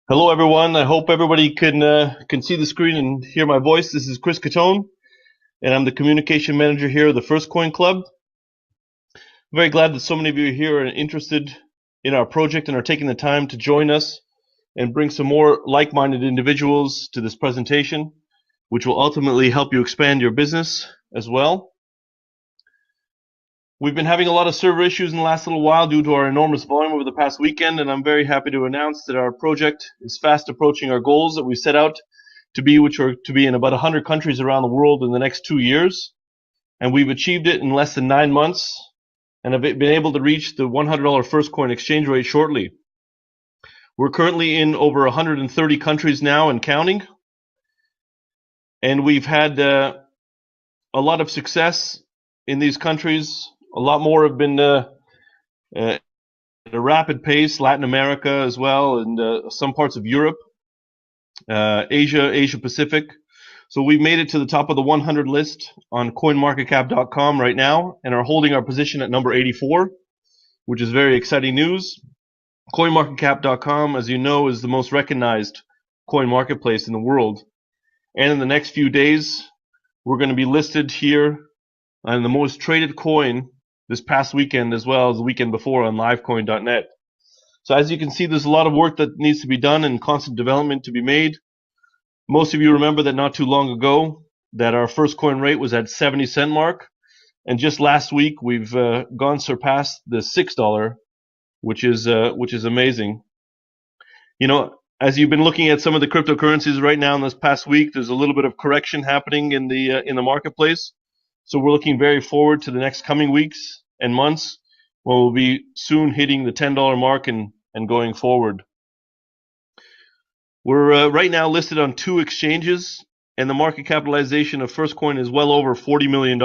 Hello, everyone. I hope everybody can see the screen and hear my voice. This is Chris Caton, and I'm the communication manager here at the Firstcoin Club. I'm very glad that so many of you here are interested in our project and are taking the time to join us and bring some more like-minded individuals to this presentation, which will ultimately help you expand your business as well. We've been having a lot of server issues in the last little while due to our enormous volume over the past weekend, and I'm very happy to announce that our project is fast approaching our goals that we set out to be, which are to be in about 100 countries around the world in the next 2 years. And we've achieved it in less than 9 months and have been able to reach the $100 Firstcoin exchange rate shortly. We're currently in over 130 countries now and counting, and we've had a lot of success in these countries. A lot more have been at a rapid pace, Latin America as well, and some parts of Europe, Asia Pacific. So we've made it to the top of the 100 list on coinmarketcap.com right now and are holding our position at number 84, which is very exciting news. Coinmarketcap.com, as you know, is the most recognized coin marketplace in the world. And in the next few days, we're going to be listed here on the most traded coin this past weekend as well as the weekend before on livecoin.net. So as you can see, there's a lot of work that needs to be done and constant development to be made. Most of you remember that not too long ago that our first coin rate was at 70-cent mark, and just last week we've surpassed the $6, which is amazing. You know, as you've been looking at some of the cryptocurrencies right now in this past week, there's a little bit of correction happening in the marketplace. So we're looking very forward to the next coming weeks and months when we'll be soon hitting the $10 mark and going forward. We're right now listed on 2 exchanges, and the market capitalization of Firstcoin is well over $40 million.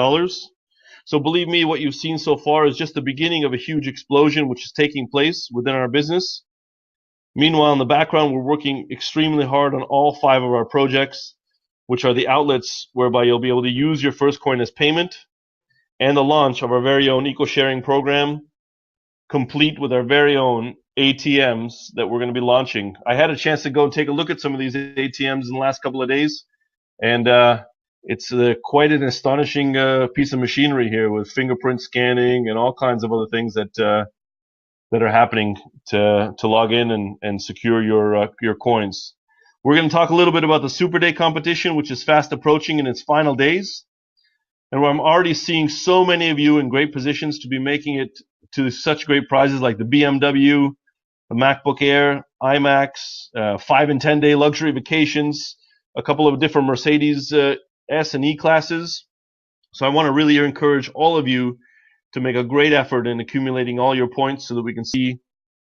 So believe me, what you've seen so far is just the beginning of a huge explosion which is taking place within our business. Meanwhile, in the background, we're working extremely hard on all 5 of our projects, which are the outlets whereby you'll be able to use your Firstcoin as payment, and the launch of our very own eco-sharing program, complete with our very own ATMs that we're going to be launching. I had a chance to go and take a look at some of these ATMs in the last couple of days, and it's quite an astonishing piece of machinery here with fingerprint scanning and all kinds of other things that are happening to log in and secure your coins. We're going to talk a little bit about the Super Day competition, which is fast approaching in its final days, and where I'm already seeing so many of you in great positions to be making it to such great prizes like the BMW, the MacBook Air, iMacs, 5 and 10 day luxury vacations, a couple of different Mercedes S and E classes. So I want to really encourage all of you to make a great effort in accumulating all your points so that we can see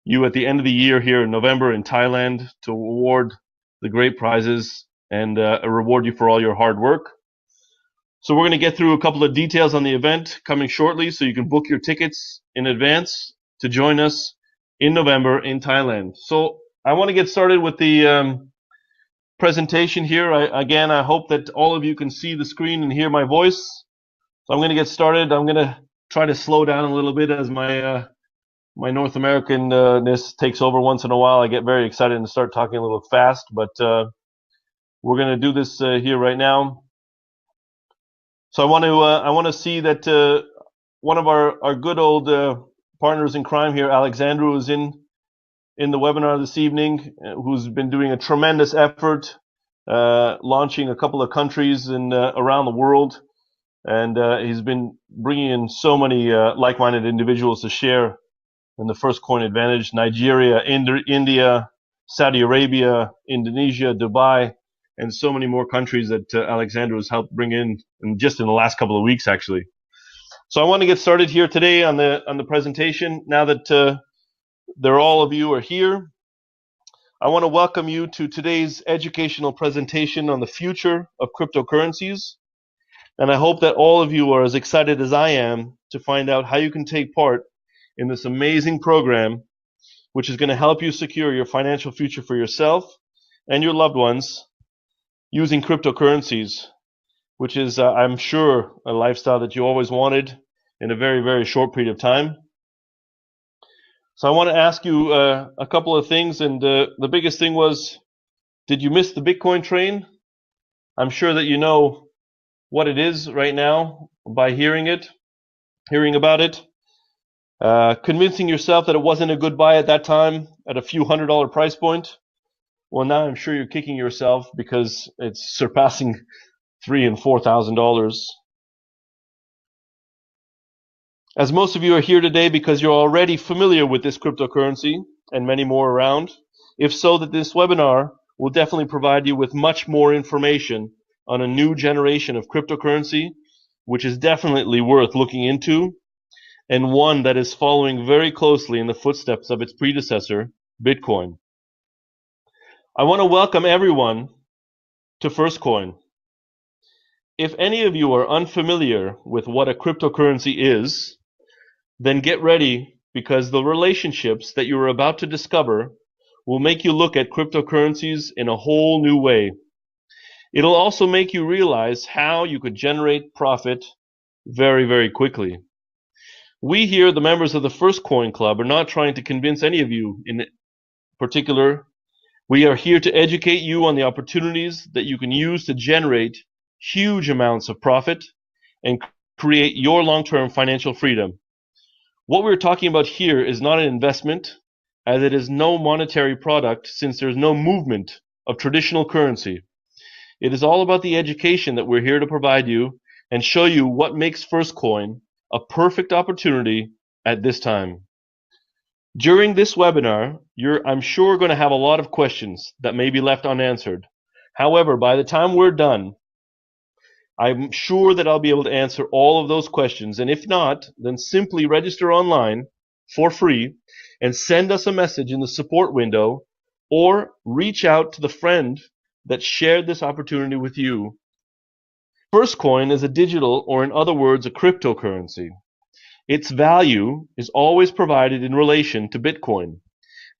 you at the end of the year here in November in Thailand to award the great prizes and reward you for all your hard work. So we're going to get through a couple of details on the event coming shortly so you can book your tickets in advance to join us in November in Thailand. So I want to get started with the presentation here. I hope that all of you can see the screen and hear my voice. So I'm going to get started. I'm going to try to slow down a little bit as my North Americanness takes over once in a while. I get very excited and start talking a little fast, but we're going to do this here right now. So I want to see that one of our good old partners in crime here, Alexandru, is in the webinar this evening, who's been doing a tremendous effort launching a couple of countries around the world, and he's been bringing in so many like-minded individuals to share in the Firstcoin advantage: Nigeria, India, Saudi Arabia, Indonesia, Dubai, and so many more countries that Alexandru has helped bring in just in the last couple of weeks, actually. So I want to get started here today on the presentation. Now that all of you are here, I want to welcome you to today's educational presentation on the future of cryptocurrencies. And I hope that all of you are as excited as I am to find out how you can take part in this amazing program, which is going to help you secure your financial future for yourself and your loved ones using cryptocurrencies, which is, I'm sure, a lifestyle that you always wanted in a very, very short period of time. So I want to ask you a couple of things, and the biggest thing was, did you miss the Bitcoin train? I'm sure that you know what it is right now by hearing about it. Convincing yourself that it wasn't a good buy at that time at a few $100 price point. Well, now I'm sure you're kicking yourself because it's surpassing $3,000 and $4,000. As most of you are here today because you're already familiar with this cryptocurrency and many more around, if so, that this webinar will definitely provide you with much more information on a new generation of cryptocurrency, which is definitely worth looking into, and one that is following very closely in the footsteps of its predecessor, Bitcoin. I want to welcome everyone to Firstcoin. If any of you are unfamiliar with what a cryptocurrency is, then get ready, because the relationships that you are about to discover will make you look at cryptocurrencies in a whole new way. It'll also make you realize how you could generate profit very, very quickly. We here, the members of the Firstcoin Club, are not trying to convince any of you in particular. We are here to educate you on the opportunities that you can use to generate huge amounts of profit and create your long-term financial freedom. What we're talking about here is not an investment, as it is no monetary product, since there's no movement of traditional currency. It is all about the education that we're here to provide you and show you what makes Firstcoin a perfect opportunity at this time. During this webinar, I'm sure, going to have a lot of questions that may be left unanswered. However, by the time we're done, I'm sure that I'll be able to answer all of those questions, and if not, then simply register online for free and send us a message in the support window, or reach out to the friend that shared this opportunity with you. Firstcoin is a digital, or in other words, a cryptocurrency. Its value is always provided in relation to Bitcoin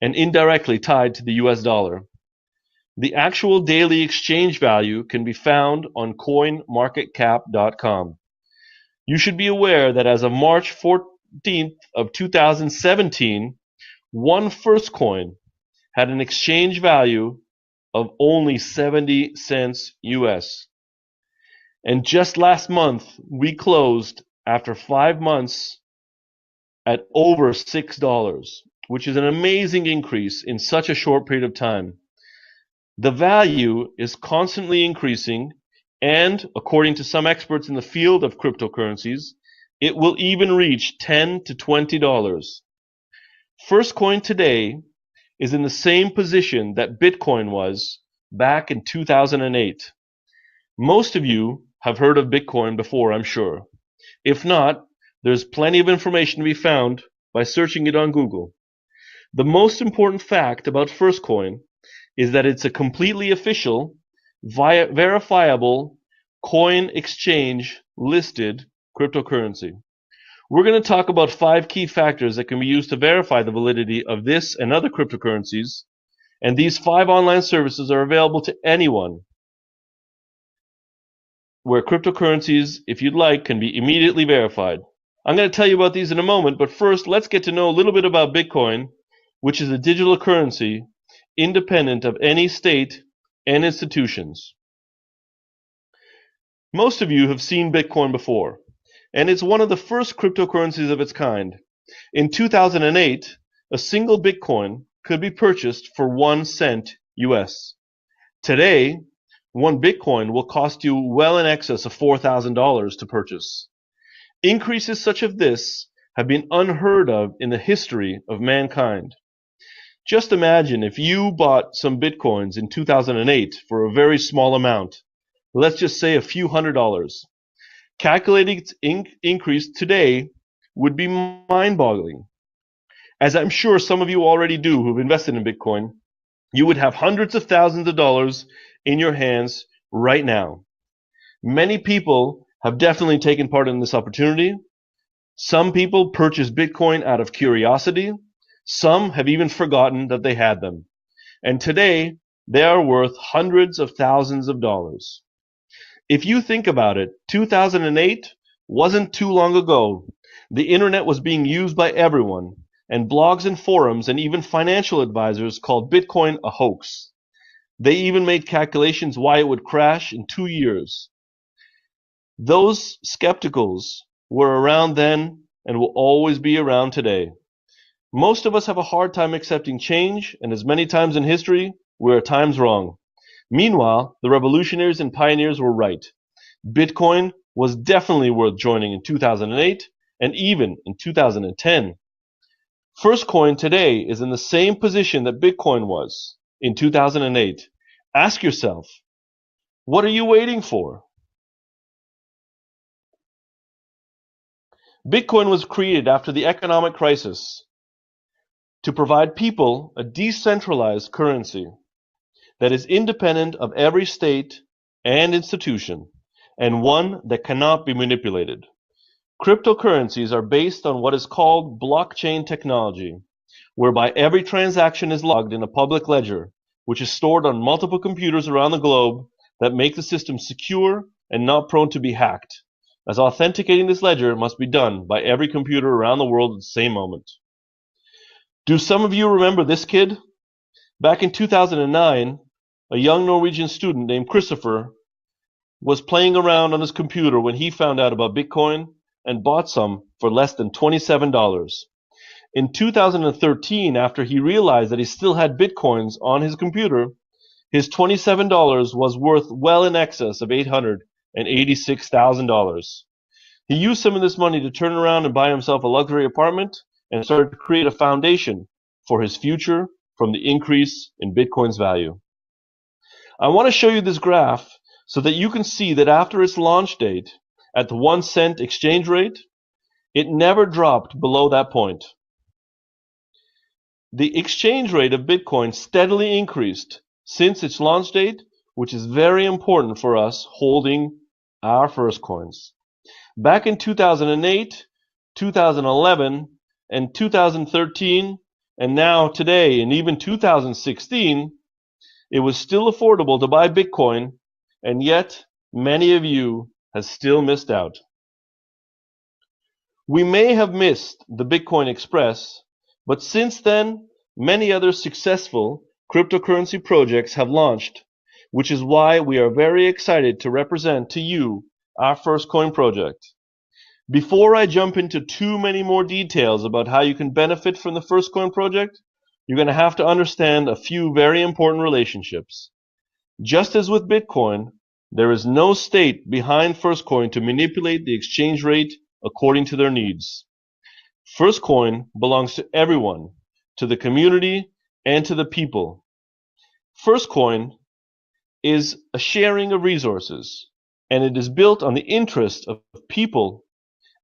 and indirectly tied to the US dollar. The actual daily exchange value can be found on coinmarketcap.com. You should be aware that as of March 14th of 2017, one Firstcoin had an exchange value of only 70 cents US. And just last month, we closed after 5 months at over $6, which is an amazing increase in such a short period of time. The value is constantly increasing, and according to some experts in the field of cryptocurrencies, it will even reach $10 to $20. Firstcoin today is in the same position that Bitcoin was back in 2008. Most of you have heard of Bitcoin before, I'm sure. If not, there's plenty of information to be found by searching it on Google. The most important fact about Firstcoin is that it's a completely official, verifiable, coin exchange listed cryptocurrency. We're going to talk about 5 key factors that can be used to verify the validity of this and other cryptocurrencies, and these 5 online services are available to anyone, where cryptocurrencies, if you'd like, can be immediately verified. I'm going to tell you about these in a moment, but first let's get to know a little bit about Bitcoin, which is a digital currency independent of any state and institutions. Most of you have seen Bitcoin before, and it's one of the first cryptocurrencies of its kind. In 2008, a single Bitcoin could be purchased for 1 cent US. Today, 1 Bitcoin will cost you well in excess of $4,000 to purchase. Increases such as this have been unheard of in the history of mankind. Just imagine if you bought some Bitcoins in 2008 for a very small amount, let's just say a few $100s. Calculating its increase today would be mind-boggling. As I'm sure some of you already do who've invested in Bitcoin, you would have hundreds of thousands of dollars in your hands right now. Many people have definitely taken part in this opportunity. Some people purchase Bitcoin out of curiosity. Some have even forgotten that they had them. And today, they are worth hundreds of thousands of dollars. If you think about it, 2008 wasn't too long ago. The internet was being used by everyone, and blogs and forums and even financial advisors called Bitcoin a hoax. They even made calculations why it would crash in 2 years. Those skepticals were around then and will always be around today. Most of us have a hard time accepting change, and as many times in history, we're at times wrong. Meanwhile, the revolutionaries and pioneers were right. Bitcoin was definitely worth joining in 2008 and even in 2010. Firstcoin today is in the same position that Bitcoin was in 2008. Ask yourself, what are you waiting for? Bitcoin was created after the economic crisis to provide people a decentralized currency that is independent of every state and institution, and one that cannot be manipulated. Cryptocurrencies are based on what is called blockchain technology, whereby every transaction is logged in a public ledger, which is stored on multiple computers around the globe that make the system secure and not prone to be hacked, as authenticating this ledger must be done by every computer around the world at the same moment. Do some of you remember this kid? Back in 2009, a young Norwegian student named Christopher was playing around on his computer when he found out about Bitcoin and bought some for less than $27. In 2013, after he realized that he still had Bitcoins on his computer, his $27 was worth well in excess of $886,000. He used some of this money to turn around and buy himself a luxury apartment and started to create a foundation for his future from the increase in Bitcoin's value. I want to show you this graph so that you can see that after its launch date, at the 1 cent exchange rate, it never dropped below that point. The exchange rate of Bitcoin steadily increased since its launch date, which is very important for us holding our Firstcoins. Back in 2008, 2011, and 2013, and now today, and even 2016, it was still affordable to buy Bitcoin, and yet many of you have still missed out. We may have missed the Bitcoin Express, but since then, many other successful cryptocurrency projects have launched, which is why we are very excited to represent to you our Firstcoin project. Before I jump into too many more details about how you can benefit from the Firstcoin project, you're going to have to understand a few very important relationships. Just as with Bitcoin, there is no state behind Firstcoin to manipulate the exchange rate according to their needs. Firstcoin belongs to everyone, to the community, and to the people. Firstcoin is a sharing of resources, and it is built on the interest of people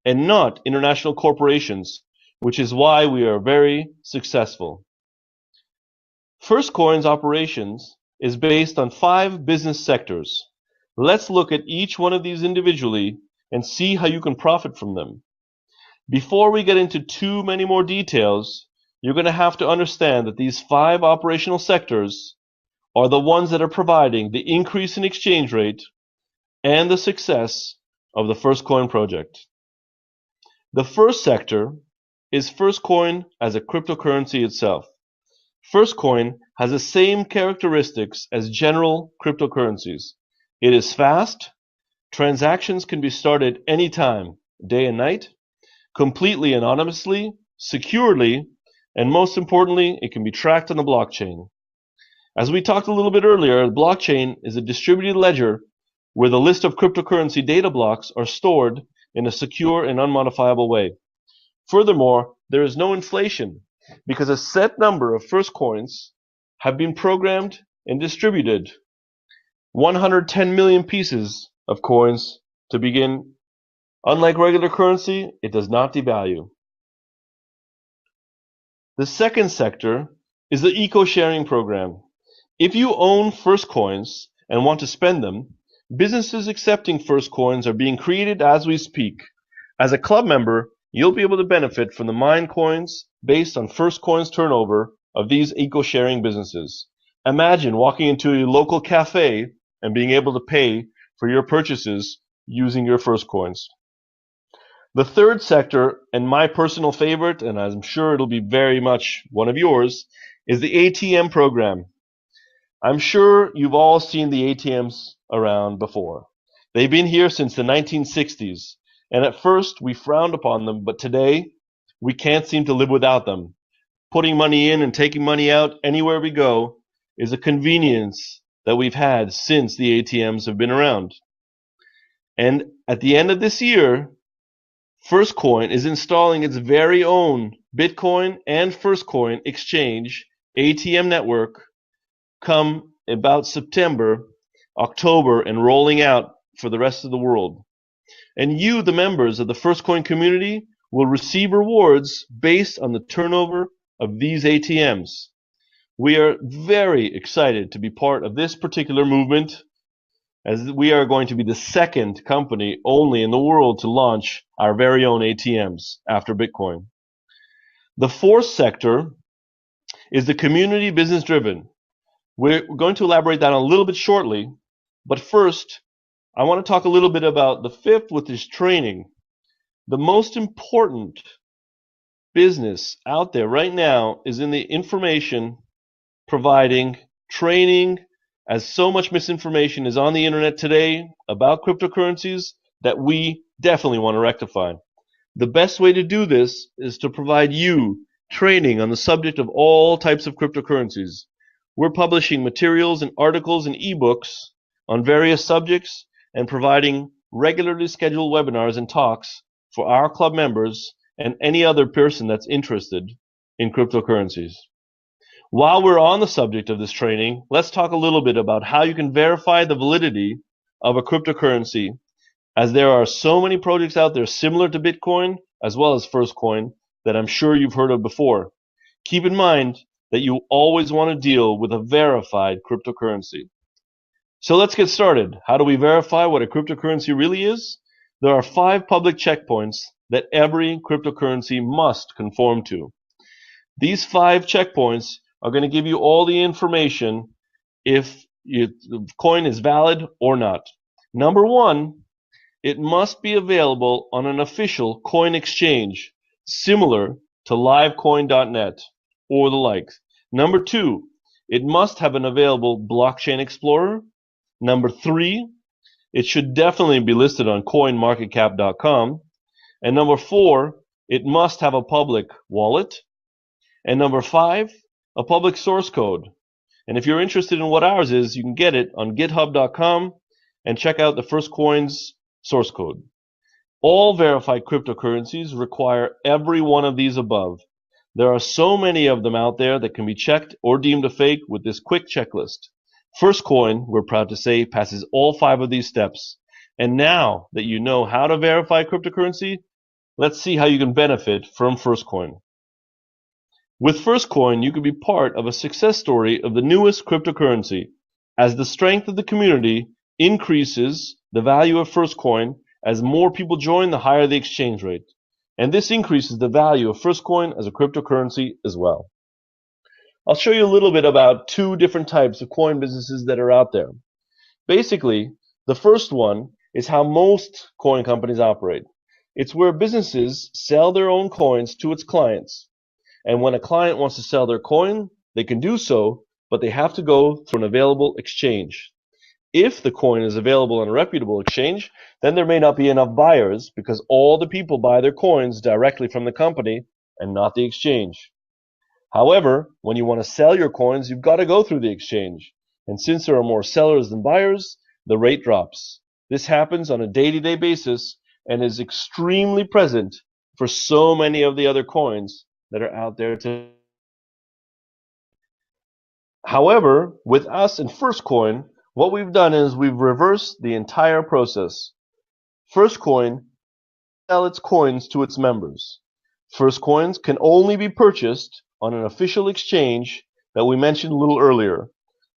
and not international corporations, which is why we are very successful. Firstcoin's operations is based on 5 business sectors. Let's look at each one of these individually and see how you can profit from them. Before we get into too many more details, you're going to have to understand that these 5 operational sectors are the ones that are providing the increase in exchange rate and the success of the Firstcoin project. The first sector is Firstcoin as a cryptocurrency itself. Firstcoin has the same characteristics as general cryptocurrencies. It is fast, transactions can be started anytime, day and night, completely anonymously, securely, and most importantly, it can be tracked on the blockchain. As we talked a little bit earlier, the blockchain is a distributed ledger where the list of cryptocurrency data blocks are stored in a secure and unmodifiable way. Furthermore, there is no inflation because a set number of Firstcoins have been programmed and distributed. 110 million pieces of coins to begin. Unlike regular currency, it does not devalue. The second sector is the eco-sharing program. If you own Firstcoins and want to spend them, Businesses accepting Firstcoins are being created as we speak. As a club member, you'll be able to benefit from the mine coins based on Firstcoin's turnover of these eco-sharing businesses. Imagine walking into a local cafe and being able to pay for your purchases using your Firstcoins. The third sector, and my personal favorite, and I'm sure it'll be very much one of yours, is the ATM program. I'm sure you've all seen the ATMs around before. They've been here since the 1960s, and at first we frowned upon them, but today we can't seem to live without them. Putting money in and taking money out anywhere we go is a convenience that we've had since the ATMs have been around. And at the end of this year, Firstcoin is installing its very own Bitcoin and Firstcoin exchange ATM network come about September, October, and rolling out for the rest of the world. And you, the members of the Firstcoin community, will receive rewards based on the turnover of these ATMs. We are very excited to be part of this particular movement, as we are going to be the second company only in the world to launch our very own ATMs after Bitcoin. The fourth sector is the community business driven. We're going to elaborate that a little bit shortly, but first, I want to talk a little bit about the fifth, which is training. The most important business out there right now is in the information providing training, as so much misinformation is on the internet today about cryptocurrencies that we definitely want to rectify. The best way to do this is to provide you training on the subject of all types of cryptocurrencies. We're publishing materials and articles and ebooks on various subjects and providing regularly scheduled webinars and talks for our club members and any other person that's interested in cryptocurrencies. While we're on the subject of this training, let's talk a little bit about how you can verify the validity of a cryptocurrency, as there are so many projects out there similar to Bitcoin as well as Firstcoin that I'm sure you've heard of before. Keep in mind that you always want to deal with a verified cryptocurrency. So let's get started. How do we verify what a cryptocurrency really is? There are 5 public checkpoints that every cryptocurrency must conform to. These 5 checkpoints are going to give you all the information if the coin is valid or not. Number 1, it must be available on an official coin exchange, similar to livecoin.net or the like. Number 2, it must have an available blockchain explorer. Number 3, it should definitely be listed on coinmarketcap.com. And number 4, it must have a public wallet. And number 5, a public source code. And if you're interested in what ours is, you can get it on github.com and check out the Firstcoin's source code. All verified cryptocurrencies require every one of these above. There are so many of them out there that can be checked or deemed a fake with this quick checklist. Firstcoin, we're proud to say, passes all 5 of these steps. And now that you know how to verify cryptocurrency, let's see how you can benefit from Firstcoin. With Firstcoin, you can be part of a success story of the newest cryptocurrency. As the strength of the community increases the value of Firstcoin, as more people join, the higher the exchange rate. And this increases the value of Firstcoin as a cryptocurrency as well. I'll show you a little bit about 2 different types of coin businesses that are out there. Basically, the first one is how most coin companies operate. It's where businesses sell their own coins to its clients. And when a client wants to sell their coin, they can do so, but they have to go through an available exchange. If the coin is available on a reputable exchange, then there may not be enough buyers because all the people buy their coins directly from the company and not the exchange. However, when you want to sell your coins, you've got to go through the exchange. And since there are more sellers than buyers, the rate drops. This happens on a day-to-day basis and is extremely present for so many of the other coins that are out there today. However, with us and Firstcoin, what we've done is we've reversed the entire process. Firstcoin sells its coins to its members. Firstcoins can only be purchased on an official exchange that we mentioned a little earlier.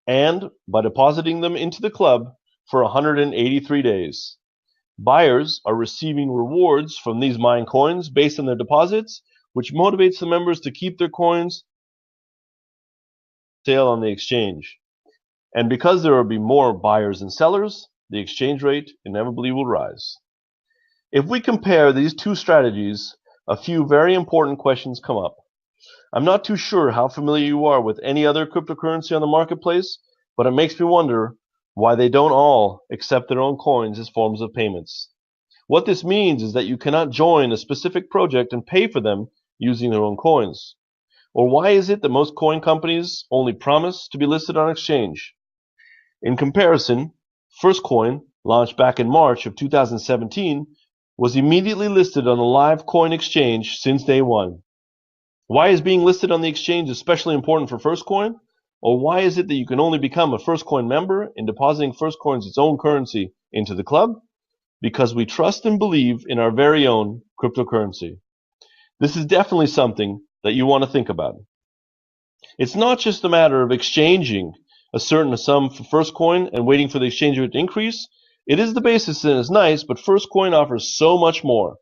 And by depositing them into the club, for 183 days. Buyers are receiving rewards from these mine coins based on their deposits, which motivates the members to keep their coins for sale on the exchange. And because there will be more buyers and sellers, the exchange rate inevitably will rise. If we compare these two strategies, a few very important questions come up. I'm not too sure how familiar you are with any other cryptocurrency on the marketplace, but it makes me wonder why they don't all accept their own coins as forms of payments. What this means is that you cannot join a specific project and pay for them using their own coins. Or why is it that most coin companies only promise to be listed on exchange? In comparison, Firstcoin, launched back in March of 2017, was immediately listed on the live coin exchange since day one. Why is being listed on the exchange especially important for Firstcoin? Or why is it that you can only become a Firstcoin member in depositing Firstcoin's its own currency into the club? Because we trust and believe in our very own cryptocurrency. This is definitely something that you want to think about. It's not just a matter of exchanging a certain sum for Firstcoin and waiting for the exchange rate to increase. It is the basis and it's nice, but Firstcoin offers so much more.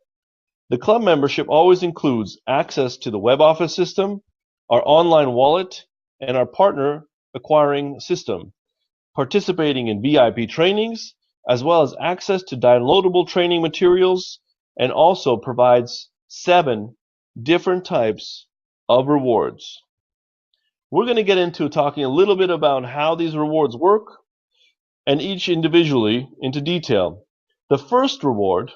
The club membership always includes access to the web office system, our online wallet, and our partner acquiring system, participating in VIP trainings, as well as access to downloadable training materials, and also provides 7 different types of rewards. We're going to get into talking a little bit about how these rewards work, and each individually into detail. The first reward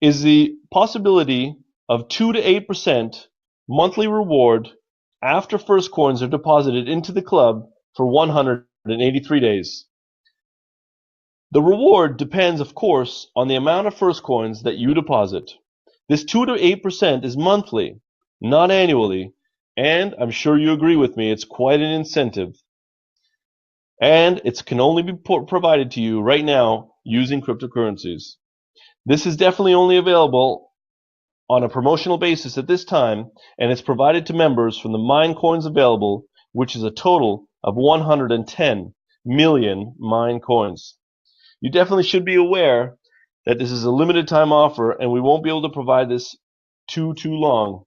is the possibility of 2 to 8% monthly reward after Firstcoins are deposited into the club for 183 days. The reward depends, of course, on the amount of Firstcoins that you deposit. This 2 to 8% is monthly, not annually, and I'm sure you agree with me, it's quite an incentive. And it can only be provided to you right now using cryptocurrencies. This is definitely only available on a promotional basis at this time, and it's provided to members from the mine coins available, which is a total of 110 million mine coins. You definitely should be aware that this is a limited time offer and we won't be able to provide this too long.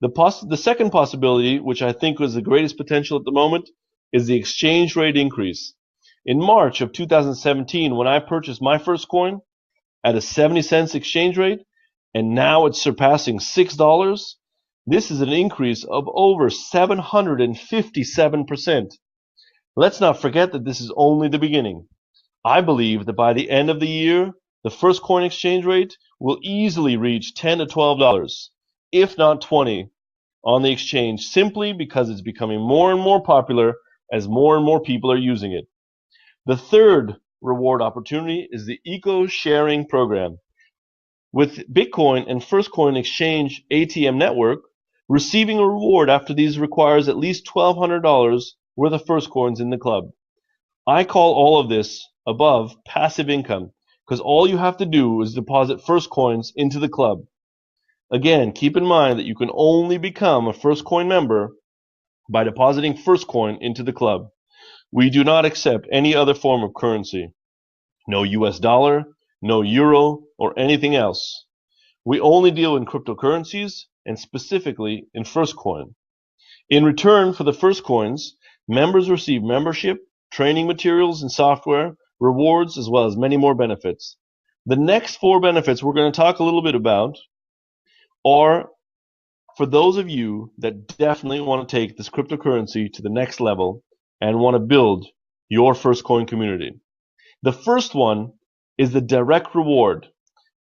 The second possibility, which I think was the greatest potential at the moment, is the exchange rate increase. In March of 2017, when I purchased my first coin at a 70 cents exchange rate, and now it's surpassing $6, this is an increase of over 757%. Let's not forget that this is only the beginning. I believe that by the end of the year, the Firstcoin exchange rate will easily reach $10 to $12, if not 20, on the exchange, simply because it's becoming more and more popular as more and more people are using it. The third reward opportunity is the Eco Sharing Program. With Bitcoin and Firstcoin exchange ATM network, receiving a reward after these requires at least $1,200 worth of Firstcoins in the club. I call all of this above passive income, because all you have to do is deposit Firstcoins into the club. Again, keep in mind that you can only become a Firstcoin member by depositing Firstcoin into the club. We do not accept any other form of currency. No US dollar, no euro, or anything else. We only deal in cryptocurrencies, and specifically in Firstcoin. In return for the Firstcoins, members receive membership, training materials and software, rewards, as well as many more benefits. The next 4 benefits we're going to talk a little bit about are for those of you that definitely want to take this cryptocurrency to the next level and want to build your Firstcoin community. The first one is the direct reward.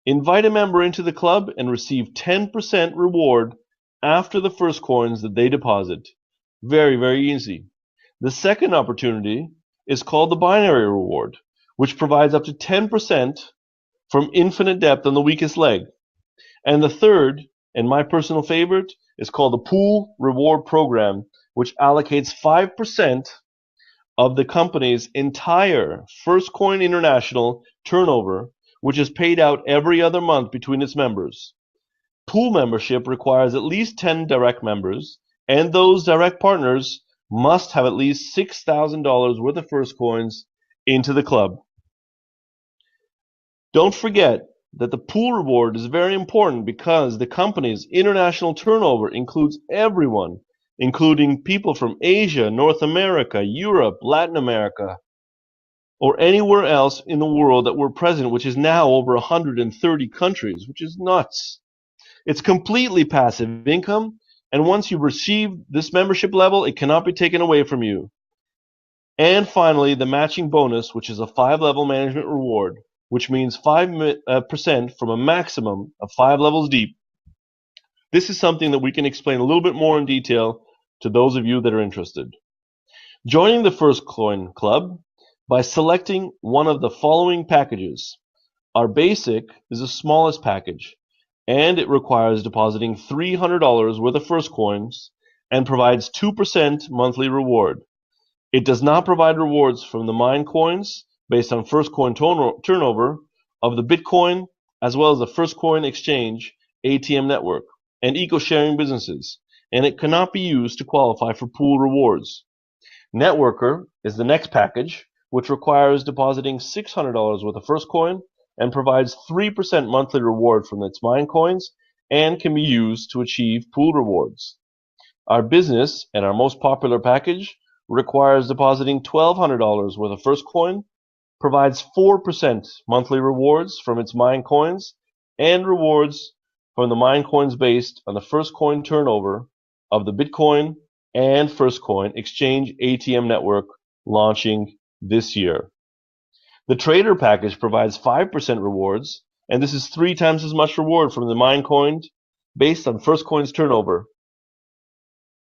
Invite a member into the club and receive 10% reward after the Firstcoins that they deposit. Very, very easy. The second opportunity is called the binary reward, which provides up to 10% from infinite depth on the weakest leg. And the third, and my personal favorite, is called the Pool Reward Program, which allocates 5% of the company's entire Firstcoin International turnover, which is paid out every other month between its members. Pool membership requires at least 10 direct members, and those direct partners must have at least $6,000 worth of Firstcoins into the club. Don't forget that the pool reward is very important because the company's international turnover includes everyone, including people from Asia, North America, Europe, Latin America, or anywhere else in the world that we're present, which is now over 130 countries, which is nuts. It's completely passive income, and once you've received this membership level, it cannot be taken away from you. And finally, the matching bonus, which is a 5-level management reward, which means 5% from a maximum of 5 levels deep. This is something that we can explain a little bit more in detail to those of you that are interested. Joining the Firstcoin Club by selecting one of the following packages. Our basic is the smallest package, and it requires depositing $300 worth of Firstcoins and provides 2% monthly reward. It does not provide rewards from the mine coins based on Firstcoin turnover of the Bitcoin, as well as the Firstcoin exchange ATM network and eco-sharing businesses, and it cannot be used to qualify for pool rewards. Networker is the next package, which requires depositing $600 worth of Firstcoin and provides 3% monthly reward from its mine coins and can be used to achieve pool rewards. Our business and our most popular package requires depositing $1,200 worth of Firstcoin, provides 4% monthly rewards from its mine coins, and rewards from the mine coins based on the Firstcoin turnover of the Bitcoin and Firstcoin exchange ATM network launching this year. The trader package provides 5% rewards, and this is 3 times as much reward from the mine coins based on Firstcoin's turnover.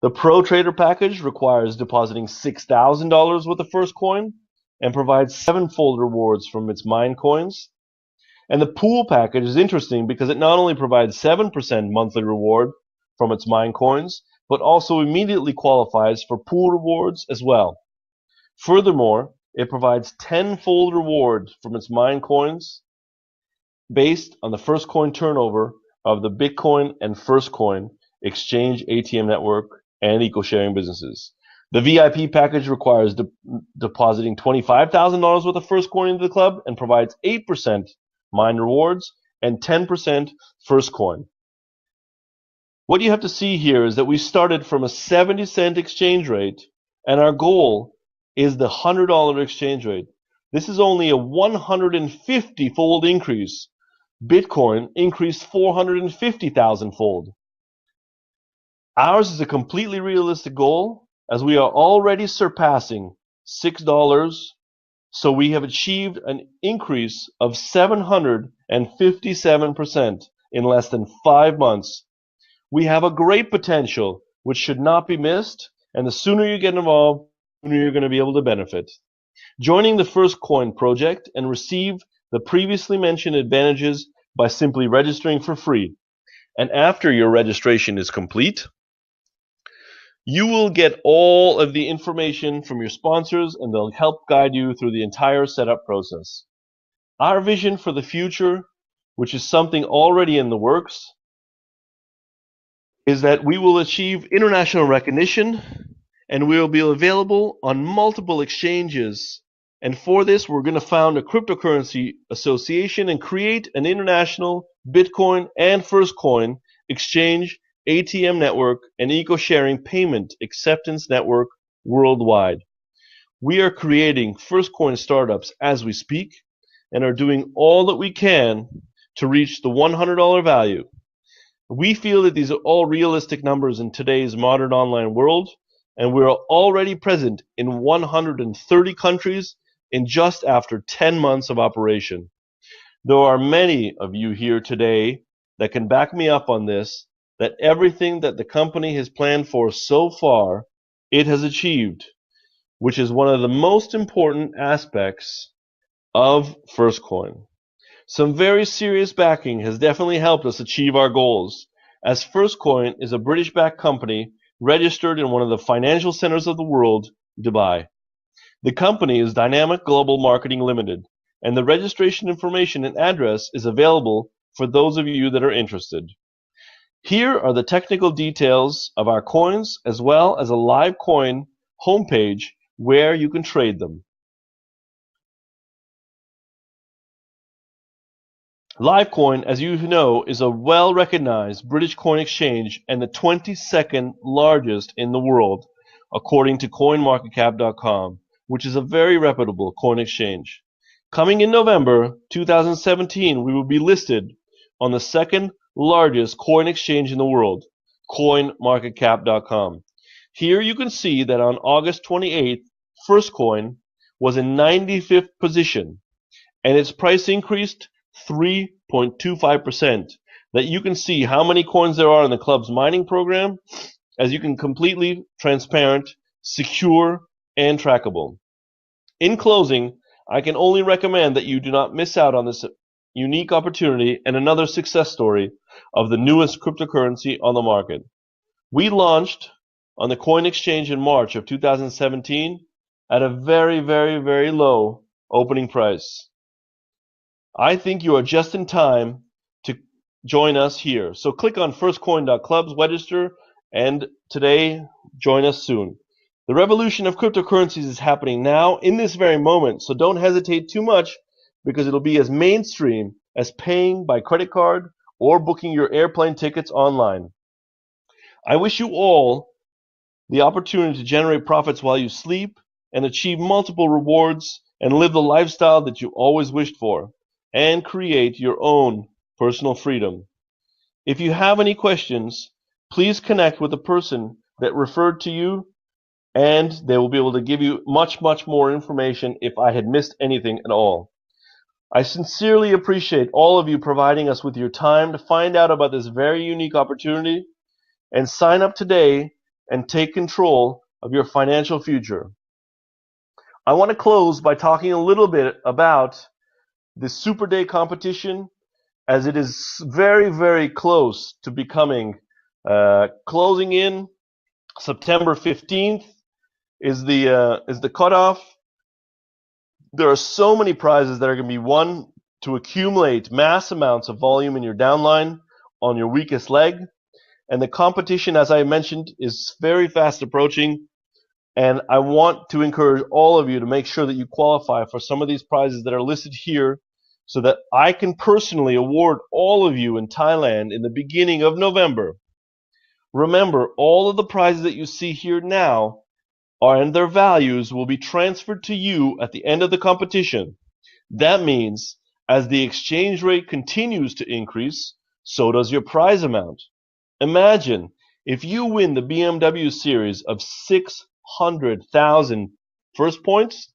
The Pro Trader package requires depositing $6,000 worth of Firstcoin and provides 7-fold rewards from its mine coins. And the Pool package is interesting because it not only provides 7% monthly reward from its mine coins, but also immediately qualifies for pool rewards as well. Furthermore, it provides 10-fold reward from its mine coins based on the Firstcoin turnover of the Bitcoin and Firstcoin exchange ATM network and eco-sharing businesses. The VIP package requires depositing $25,000 worth of Firstcoin into the club and provides 8% mine rewards and 10% Firstcoin. What you have to see here is that we started from a 70-cent exchange rate, and our goal is the $100 exchange rate. This is only a 150-fold increase. Bitcoin increased 450,000-fold. Ours is a completely realistic goal, as we are already surpassing $6, so we have achieved an increase of 757% in less than 5 months. We have a great potential, which should not be missed, and the sooner you get involved, the sooner you're going to be able to benefit. Joining the Firstcoin project and receive the previously mentioned advantages by simply registering for free. And after your registration is complete, you will get all of the information from your sponsors, and they'll help guide you through the entire setup process. Our vision for the future, which is something already in the works, is that we will achieve international recognition and we will be available on multiple exchanges. And for this, we're going to found a cryptocurrency association and create an international Bitcoin and Firstcoin exchange ATM network and eco-sharing payment acceptance network worldwide. We are creating Firstcoin startups as we speak and are doing all that we can to reach the $100 value. We feel that these are all realistic numbers in today's modern online world, and we are already present in 130 countries in just after 10 months of operation. There are many of you here today that can back me up on this, that everything that the company has planned for so far, it has achieved, which is one of the most important aspects of Firstcoin. Some very serious backing has definitely helped us achieve our goals, as Firstcoin is a British-backed company registered in one of the financial centers of the world, Dubai. The company is Dynamic Global Marketing Limited, and the registration information and address is available for those of you that are interested. Here are the technical details of our coins, as well as a live coin homepage where you can trade them. Livecoin, as you know, is a well-recognized British coin exchange and the 22nd largest in the world, according to CoinMarketCap.com, which is a very reputable coin exchange. Coming in November 2017, we will be listed on the second largest coin exchange in the world, CoinMarketCap.com. Here you can see that on August 28th, Firstcoin was in 95th position, and its price increased 3.25%. That you can see how many coins there are in the club's mining program, as you can completely transparent, secure, and trackable. In closing, I can only recommend that you do not miss out on this unique opportunity and another success story of the newest cryptocurrency on the market. We launched on the coin exchange in March of 2017 at a very, very, very low opening price. I think you are just in time to join us here. So click on firstcoin.club's register, and today, join us soon. The revolution of cryptocurrencies is happening now in this very moment, so don't hesitate too much, because it'll be as mainstream as paying by credit card or booking your airplane tickets online. I wish you all the opportunity to generate profits while you sleep and achieve multiple rewards and live the lifestyle that you always wished for, and create your own personal freedom. If you have any questions, please connect with the person that referred to you, and they will be able to give you much, much more information if I had missed anything at all. I sincerely appreciate all of you providing us with your time to find out about this very unique opportunity, and sign up today and take control of your financial future. I want to close by talking a little bit about the Super Day competition, as it is very, very close to becoming closing in. September 15th is the cutoff. There are so many prizes that are going to be won to accumulate mass amounts of volume in your downline on your weakest leg. And the competition, as I mentioned, is very fast approaching. And I want to encourage all of you to make sure that you qualify for some of these prizes that are listed here, so that I can personally award all of you in Thailand in the beginning of November. Remember, all of the prizes that you see here now and their values will be transferred to you at the end of the competition. That means as the exchange rate continues to increase, so does your prize amount. Imagine if you win the BMW series of 600,000 first points,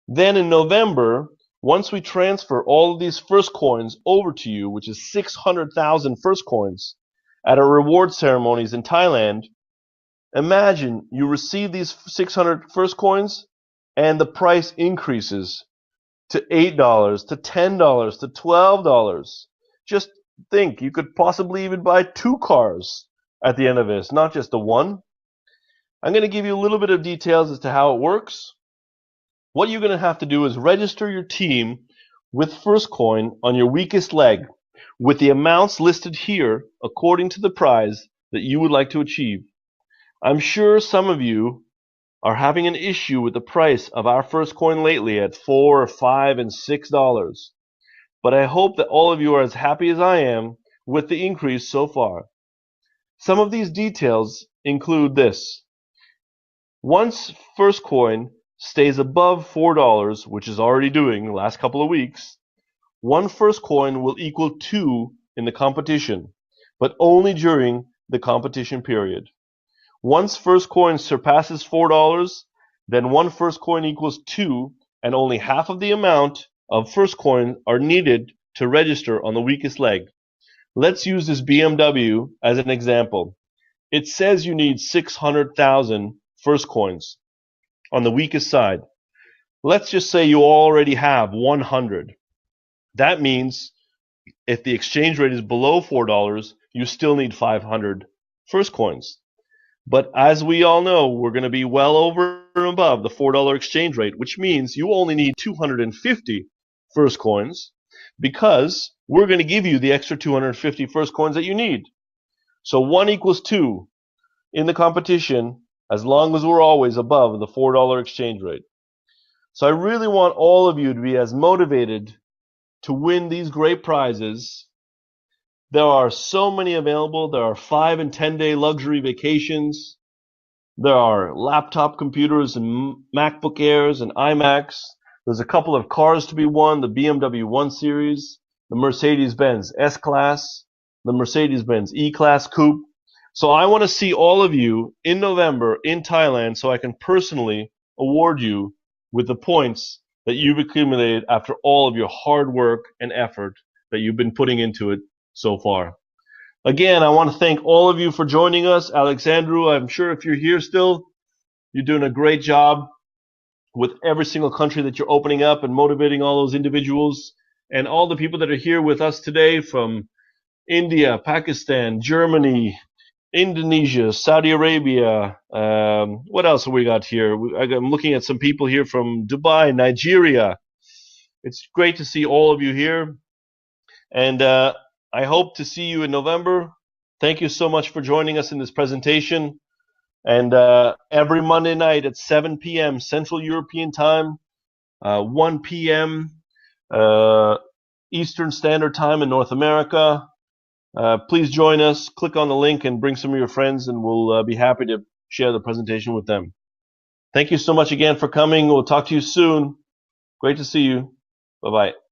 then in November, once we transfer all of these first coins over to you, which is 600,000 first coins, at our reward ceremonies in Thailand, imagine you receive these 600 first coins and the price increases to $8, to $10, to $12. Just think, you could possibly even buy 2 cars at the end of this, not just the one. I'm going to give you a little bit of details as to how it works. What you're going to have to do is register your team with Firstcoin on your weakest leg with the amounts listed here according to the prize that you would like to achieve. I'm sure some of you are having an issue with the price of our Firstcoin lately at $4, $5, and $6. But I hope that all of you are as happy as I am with the increase so far. Some of these details include this. Once Firstcoin stays above $4, which is already doing the last couple of weeks, one Firstcoin will equal 2 in the competition, but only during the competition period. Once Firstcoin surpasses $4, then one Firstcoin equals 2, and only half of the amount of Firstcoin are needed to register on the weakest leg. Let's use this BMW as an example. It says you need 600,000 Firstcoins on the weakest side. Let's just say you already have 100. That means if the exchange rate is below $4, you still need 500 Firstcoins. But as we all know, we're going to be well over and above the $4 exchange rate, which means you only need 250 Firstcoins, because we're going to give you the extra 250 Firstcoins that you need. So 1 equals 2 in the competition, as long as we're always above the $4 exchange rate. So I really want all of you to be as motivated to win these great prizes. There are so many available. There are 5 and 10-day luxury vacations. There are laptop computers and MacBook Airs and iMacs. There's a couple of cars to be won, the BMW 1 Series, the Mercedes-Benz S-Class, the Mercedes-Benz E-Class Coupe. So I want to see all of you in November in Thailand so I can personally award you with the points that you've accumulated after all of your hard work and effort that you've been putting into it so far. Again, I want to thank all of you for joining us. Alexandru, I'm sure if you're here still, you're doing a great job with every single country that you're opening up and motivating all those individuals and all the people that are here with us today from India, Pakistan, Germany, Indonesia, Saudi Arabia. What else have we got here? I'm looking at some people here from Dubai, Nigeria. It's great to see all of you here. And I hope to see you in November. Thank you so much for joining us in this presentation. And every Monday night at 7 p.m. Central European Time, 1 p.m. Eastern Standard Time in North America. Please join us. Click on the link and bring some of your friends, and we'll be happy to share the presentation with them. Thank you so much again for coming. We'll talk to you soon. Great to see you. Bye-bye.